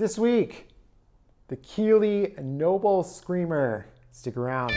This week, the Keeley Noble Screamer. Stick around.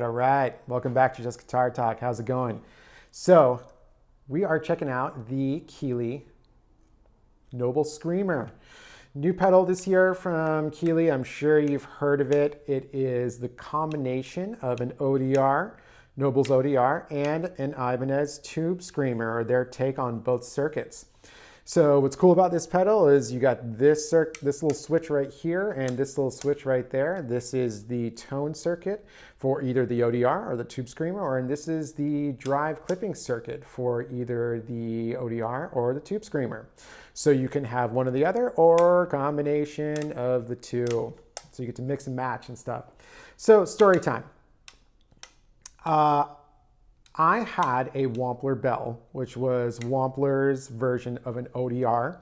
All right. Welcome back to Just Guitar Talk. How's it going? So we are checking out the Keeley Noble Screamer. New pedal this year from Keeley. I'm sure you've heard of it. It is the combination of an ODR, Noble's ODR, and an Ibanez Tube Screamer, or their take on both circuits. So what's cool about this pedal is you got this little switch right here and this little switch right there. This is the tone circuit for either the ODR or the Tube Screamer, and this is the drive clipping circuit for either the ODR or the Tube Screamer. So you can have one or the other or a combination of the two. So you get to mix and match and stuff. So story time. I had a Wampler bell, which was Wampler's version of an ODR.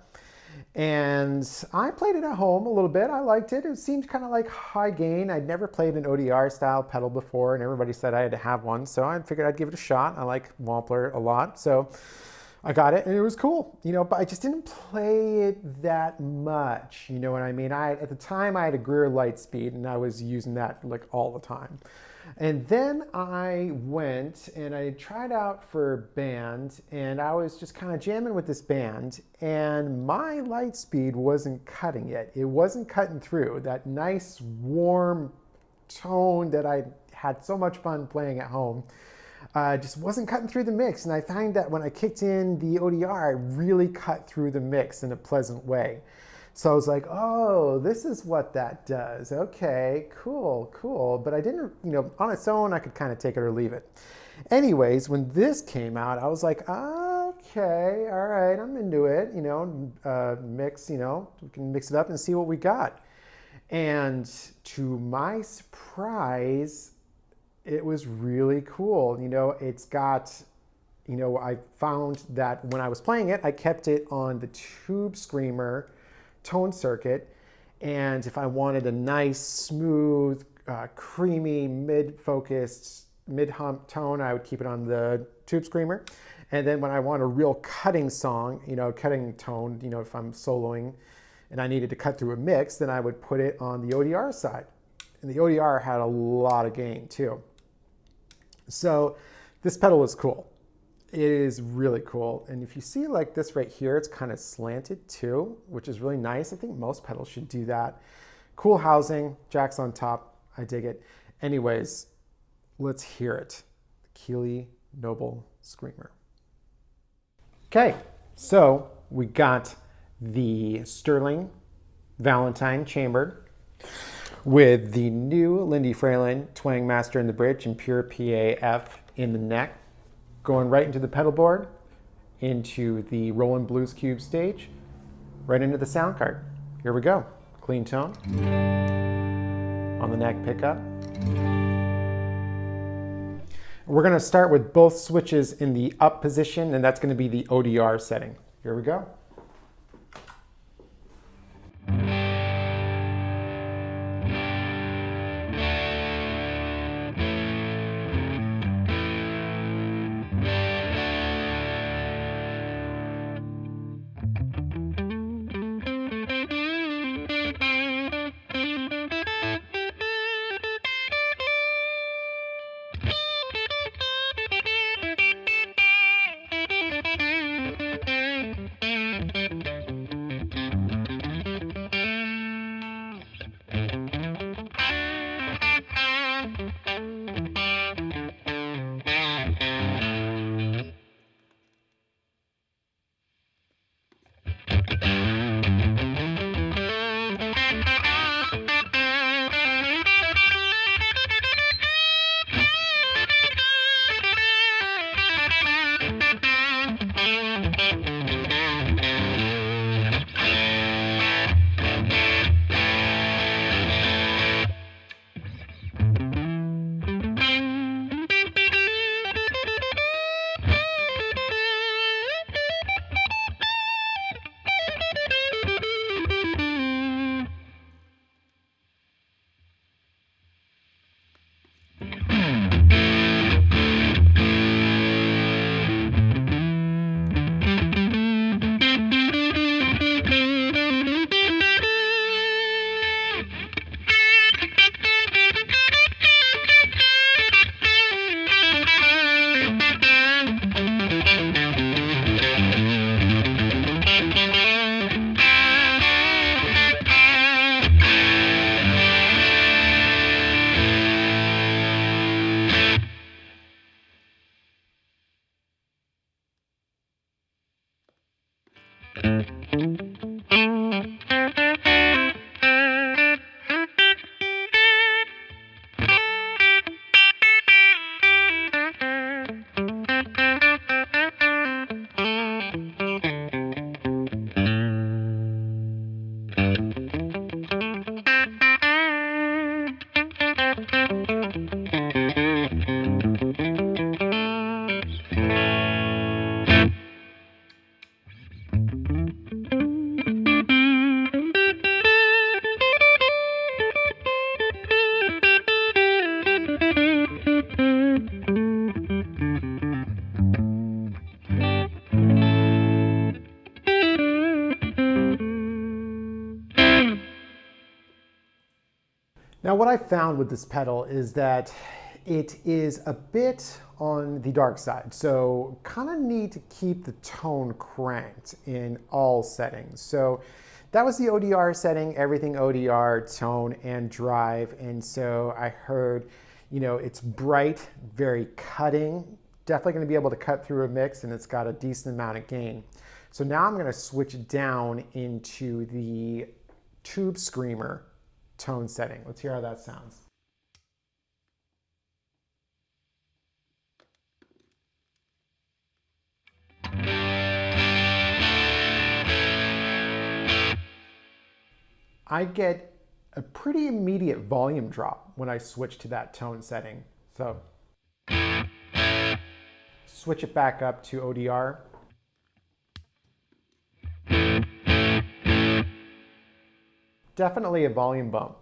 And I played it at home a little bit. I liked it. It seemed kind of like high gain. I'd never played an ODR style pedal before, and everybody said I had to have one. So I figured I'd give it a shot. I like Wampler a lot. So I got it and it was cool, but I just didn't play it that much. You know what I mean? At the time I had a Greer Lightspeed and I was using that like all the time. And then I went and I tried out for a band, and I was just kind of jamming with this band, and my Lightspeed wasn't cutting it. It wasn't cutting through that nice warm tone that I had so much fun playing at home. Just wasn't cutting through the mix, and I find that when I kicked in the ODR, it really cut through the mix in a pleasant way. So I was like, oh, this is what that does. Okay, cool. But I didn't, on its own, I could kind of take it or leave it. Anyways, when this came out, I was like, okay, all right, I'm into it. Mix, we can mix it up and see what we got. And to my surprise, it was really cool. It's got, I found that when I was playing it, I kept it on the Tube Screamer tone circuit, and if I wanted a nice, smooth, creamy, mid-focused, mid-hump tone, I would keep it on the Tube Screamer. And then when I want a real cutting song, cutting tone, if I'm soloing and I needed to cut through a mix, then I would put it on the ODR side. And the ODR had a lot of gain too. So this pedal was cool. It is really cool. And if you see like this right here, it's kind of slanted too, which is really nice. I think most pedals should do that. Cool housing, jacks on top. I dig it. Anyways, let's hear it. The Keeley Noble Screamer. Okay, so we got the Sterling Valentine chambered with the new Lindy Fralin Twang Master in the bridge and pure PAF in the neck. Going right into the pedal board, into the Roland Blues Cube stage, right into the sound card. Here we go. Clean tone on the neck pickup. We're going to start with both switches in the up position, and that's going to be the ODR setting. Here we go. Now what I found with this pedal is that it is a bit on the dark side, so kind of need to keep the tone cranked in all settings. So that was the ODR setting, everything ODR, tone and drive. And so I heard, you know, it's bright, very cutting, definitely going to be able to cut through a mix, and it's got a decent amount of gain. So now I'm going to switch down into the Tube Screamer tone setting. Let's hear how that sounds. I get a pretty immediate volume drop when I switch to that tone setting. So switch it back up to ODR. Definitely a volume bump.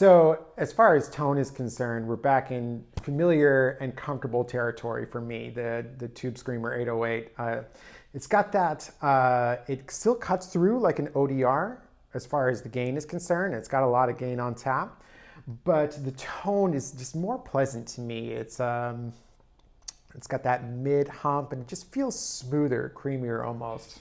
So as far as tone is concerned, we're back in familiar and comfortable territory for me, the Tube Screamer 808. It's got that, it still cuts through like an ODR as far as the gain is concerned. It's got a lot of gain on tap, but the tone is just more pleasant to me. It's got that mid hump and it just feels smoother, creamier almost.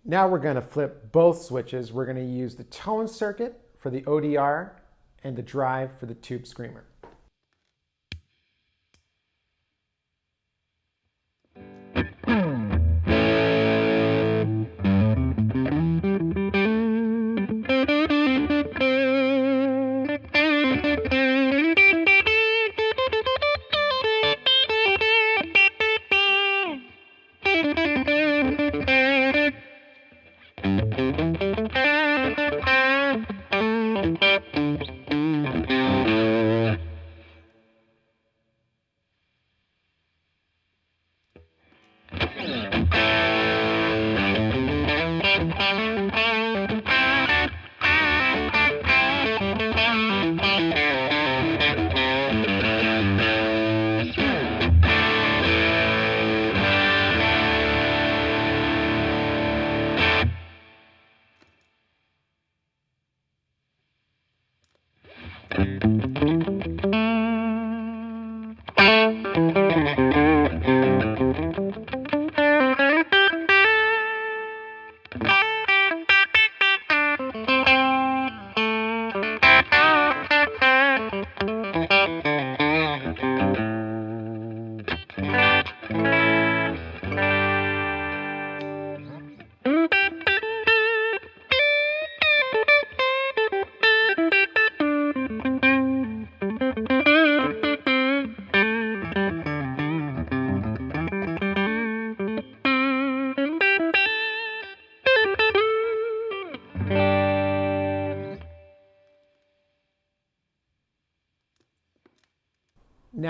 Now we're going to flip both switches. We're going to use the tone circuit for the ODR and the drive for the Tube Screamer.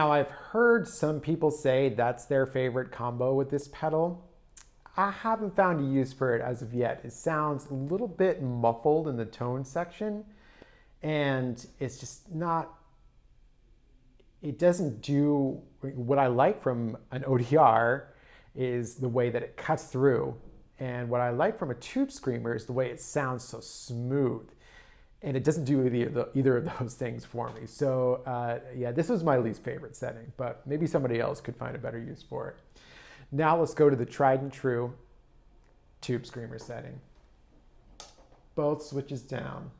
Now, I've heard some people say that's their favorite combo with this pedal. I haven't found a use for it as of yet. It sounds a little bit muffled in the tone section, and it's just not, it doesn't do what I like from an ODR is the way that it cuts through. And what I like from a tube screamer is the way it sounds so smooth. And it doesn't do either of those things for me. So yeah, this was my least favorite setting, but maybe somebody else could find a better use for it. Now let's go to the tried and true tube screamer setting. Both switches down.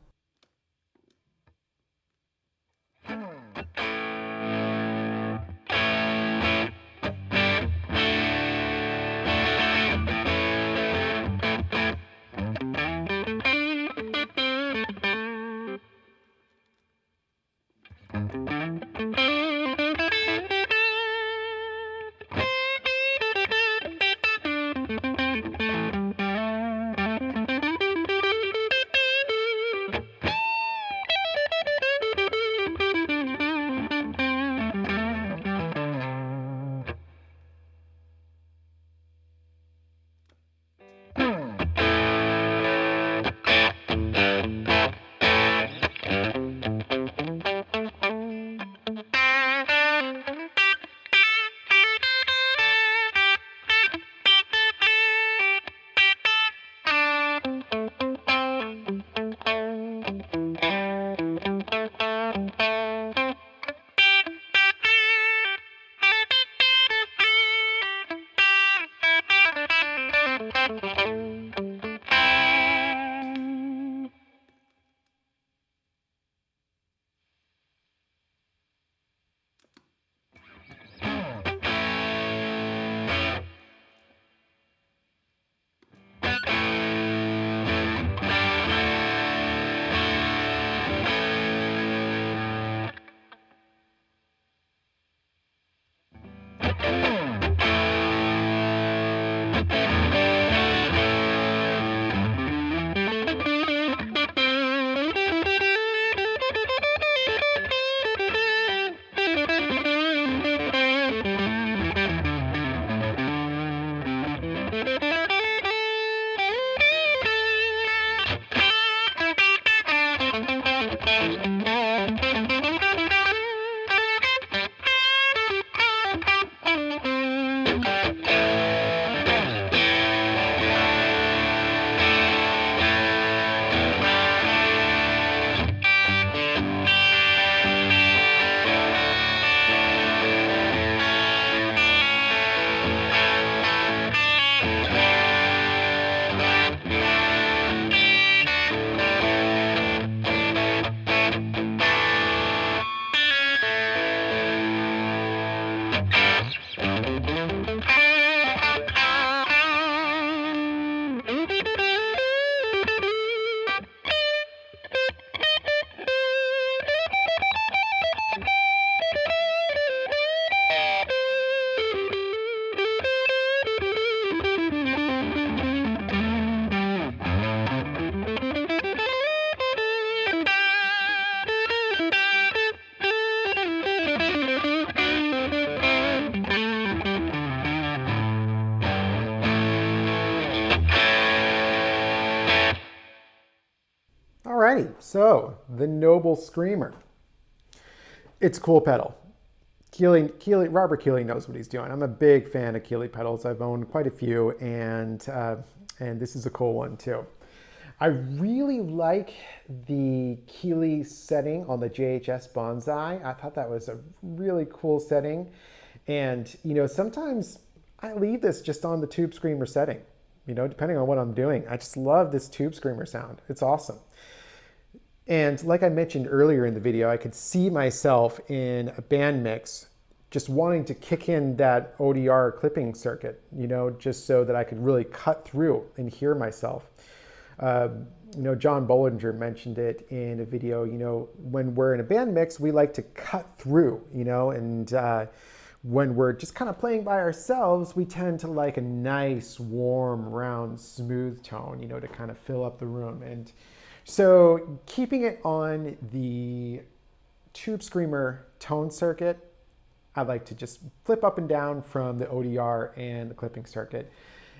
Alrighty, so the Noble Screamer. It's a cool pedal. Robert Keeley knows what he's doing. I'm a big fan of Keeley pedals. I've owned quite a few, and this is a cool one too. I really like the Keeley setting on the JHS Bonsai. I thought that was a really cool setting. And, you know, sometimes I leave this just on the Tube Screamer setting, you know, depending on what I'm doing. I just love this Tube Screamer sound. It's awesome. And like I mentioned earlier in the video, I could see myself in a band mix just wanting to kick in that ODR clipping circuit, you know, just so that I could really cut through and hear myself. You know, John Bollinger mentioned it in a video, you know, when we're in a band mix, we like to cut through, you know, and when we're just kind of playing by ourselves, we tend to like a nice, warm, round, smooth tone, you know, to kind of fill up the room. And so keeping it on the Tube Screamer tone circuit I like to just flip up and down from the ODR and the clipping circuit.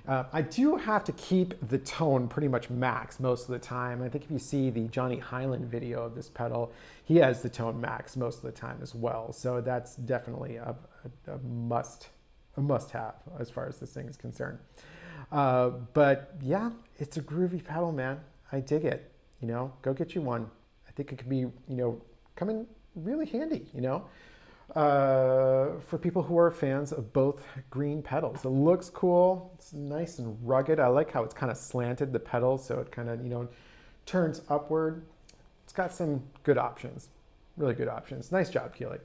I do have to keep the tone pretty much max most of the time. I think if you see the Johnny Highland video of this pedal, he has the tone max most of the time as well. So that's definitely a must-have as far as this thing is concerned. But yeah, it's a groovy pedal, man. I dig it. You know, go get you one. I think it could be, you know, come in really handy, you know, for people who are fans of both green pedals. It looks cool. It's nice and rugged. I like how it's kind of slanted, the pedal, so it kind of, you know, turns upward. It's got some good options, really good options. Nice job, Keeley.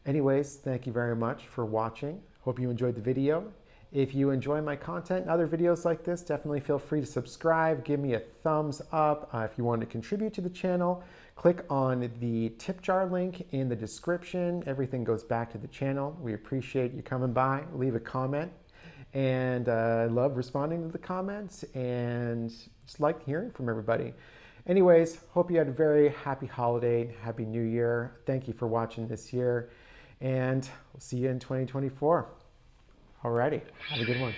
Anyways, thank you very much for watching. Hope you enjoyed the video. If you enjoy my content and other videos like this, definitely feel free to subscribe. Give me a thumbs up. If you want to contribute to the channel, click on the tip jar link in the description. Everything goes back to the channel. We appreciate you coming by. Leave a comment. And I love responding to the comments and just like hearing from everybody. Anyways, hope you had a very happy holiday, happy new year. Thank you for watching this year. And we'll see you in 2024. Alrighty, have a good one.